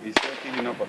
и се отиди напад.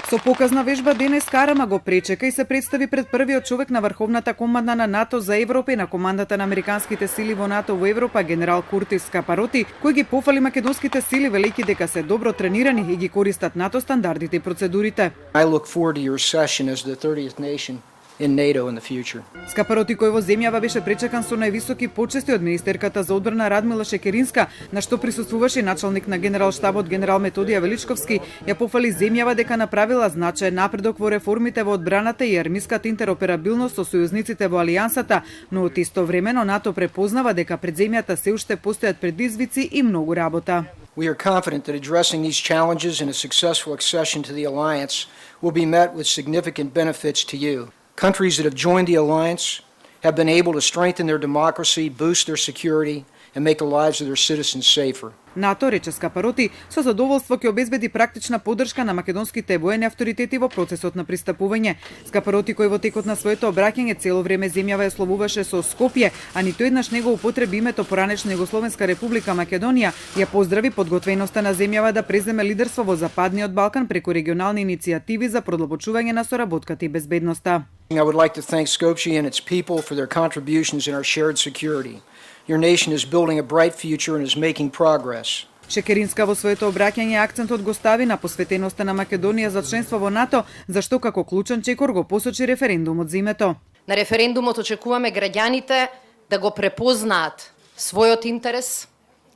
Со показна вежба денес Карама го пречека и се представи пред првиот човек на Врховната команда на НАТО за Европа и на командата на американските сили во НАТО во Европа, генерал Куртис Скапароти, кој ги пофали македонските сили велејќи дека се добро тренирани и ги користат НАТО стандардите и процедурите. I look forward to your session as the 30th nation in NATO in the future. Скапароти, кој во земјава беше пречекан со највисоки почести од министерката за одбрана Радмила Шекеринска, на што присуствуваше началник на генерал-штабот генерал Методија Величковски, ја пофали земјава дека направила значаен напредок во реформите во одбраната и армиската интероперабилност со сојузниците во алијансата, но од истовремено НАТО препознава дека пред земјата се уште постојат предизвици и многу работа. We are confident that addressing these challenges and a successful accession to the alliance will be met with significant benefits to you. Countries that have joined the alliance have been able to strengthen their democracy, boost their security, and make the lives of their citizens safer. НАТО, рече Скапароти, со задоволство ќе обезбеди практична поддршка на македонските воени авторитети во процесот на пристапување. Скапароти, кој во текот на своето обраќање цело време земјава ја словуваше со Скопје, а ниту еднаш не го употреби името поранешна Југословенска република Македонија, ја поздрави подготвеноста на земјава да преземе лидерство во Западниот Балкан преку регионални иницијативи за продолбочување на соработката и безбедноста. I would like to thank Skopje and its people for their contributions in our shared security. Your nation is building a bright future and is making progress. Шекеринска во своето обраќање акцентот го стави на посветеноста на Македонија за членство во НАТО, зашто како клучен чекор го посочи референдумот за името. На референдумот очекуваме граѓаните да го препознаат својот интерес,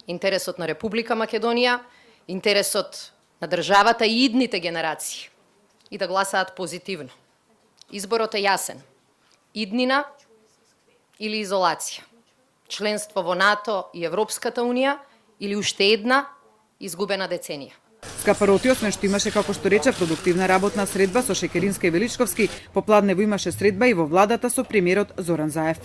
интересот на Република Македонија, интересот на државата и идните генерации и да гласаат позитивно. Изборот е јасен. Иднина или изолација. Членство во НАТО и Европската Унија или уште една изгубена деценија. Скапароти, освен што имаше, како што рече, продуктивна работна средба со Шекеринска и Величковски, попладнево имаше средба и во владата со премиерот Зоран Заев.